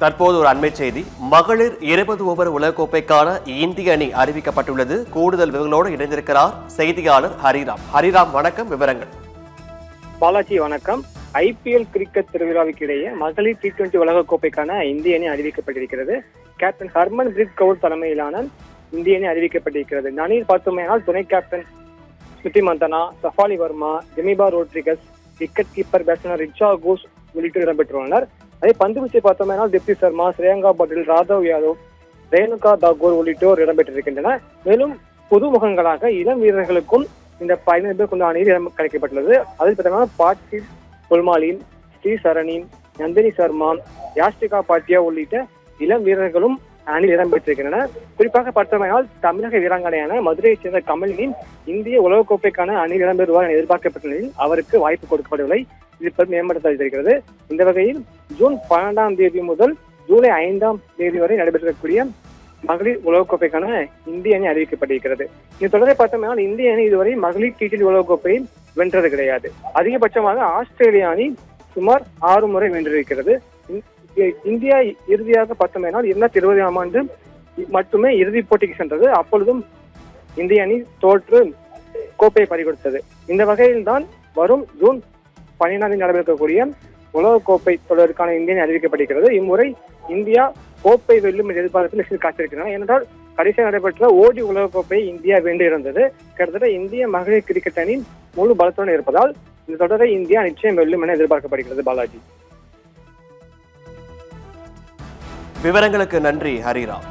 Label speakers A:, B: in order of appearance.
A: தற்போது ஒரு அண்மை செய்தி. மகளிர் 20 ஓவர் உலகக்கோப்பைக்கான இந்திய அணி அறிவிக்கப்பட்டுள்ளது. கூடுதல் விவரங்களோடு இணைந்திருக்கிறார் செய்தியாளர் ஹரிராம். ஹரிராம், வணக்கம். விவரங்கள்.
B: பாலாஜி, வணக்கம். IPL கிரிக்கெட் திருவிழாவுக்கு இடையே மகளிர் T20 உலகக்கோப்பைக்கான இந்திய அணி அறிவிக்கப்பட்டிருக்கிறது. கேப்டன் ஹர்மன் பிரீத் கவுர் தலைமையிலான இந்திய அணி அறிவிக்கப்பட்டிருக்கிறது. இந்த அணியில் பார்த்தோமேனால் துணை captain Smriti Mandhana, Shafali Verma, Jemimah Rodrigues, wicket keeper batsman Richa Ghosh உள்ளிட்டோர் இடம்பெற்றுள்ளனர். அதே பந்துவீச்சை பார்த்தோமேனால் திப்தி சர்மா, ஸ்ரேயங்கா பாட்டில், ராதவ் யாதவ், ரேணுகா தாக்கூர் உள்ளிட்டோர் இடம்பெற்றிருக்கின்றனர். மேலும் புதுமுகங்களாக இளம் வீரர்களுக்கும் இந்த 15 பேர் கொண்ட அணியில் இடம் கிடைக்கப்பட்டுள்ளது. அதில் பார்த்தோம்னா பார்த்திப் புல்மாலின், ஸ்ரீ சரணின், நந்தினி சர்மா, யாஸ்டிகா பாட்டியா உள்ளிட்ட இளம் வீரர்களும் அணியில் இடம்பெற்றிருக்கின்றனர். குறிப்பாக பார்த்தோமேனால் தமிழக வீராங்கனையான மதுரையைச் சேர்ந்த கமலினின் இந்திய உலகக்கோப்பைக்கான அணியில் இடம்பெறுவார் என எதிர்பார்க்கப்பட்ட நிலையில் அவருக்கு வாய்ப்பு கொடுக்கப்படவில்லை. இது மேம்படுத்தப்பட்டிருக்கிறது. இந்த வகையில் ஜூன் 12ஆம் தேதி முதல் ஜூலை 5ஆம் தேதி வரை நடைபெறக்கூடிய மகளிர் உலகக்கோப்பைக்கான இந்திய அணி அறிவிக்கப்பட்டிருக்கிறது. இந்த தொடரை பார்த்தோம்னால் இந்திய அணி இதுவரை மகளிர் T20 உலகக்கோப்பையை வென்றது கிடையாது. அதிகபட்சமாக ஆஸ்திரேலிய அணி சுமார் 6 முறை வென்றிருக்கிறது. இந்தியா இறுதியாக பார்த்தோம்னால் 2020ஆம் ஆண்டு மட்டுமே இறுதிப் போட்டிக்கு சென்றது. அப்பொழுதும் இந்திய அணி தோற்று கோப்பையை பறிகொடுத்தது. இந்த வகையில் தான் வரும் ஜூன் 14 நடைபெறக்கூடிய உலகக்கோப்பை தொடருக்கான இந்திய அணி அறிவிக்கப்பட்டிருக்கிறது. இம்முறை இந்தியா கோப்பை வெல்லும் என்ற எதிர்பார்ப்பில் காத்திருக்கிறார். ஏனென்றால் கடைசியாக நடைபெற்ற ஓடி உலகக்கோப்பையை இந்தியா வென்று இருந்தது. கிட்டத்தட்ட இந்திய மகளிர் கிரிக்கெட் அணி முழு பலத்துடன் இருப்பதால் இந்த தொடரை இந்தியா நிச்சயம் வெல்லும் என எதிர்பார்க்கப்படுகிறது. பாலாஜி,
A: விவரங்களுக்கு நன்றி ஹரிராம்.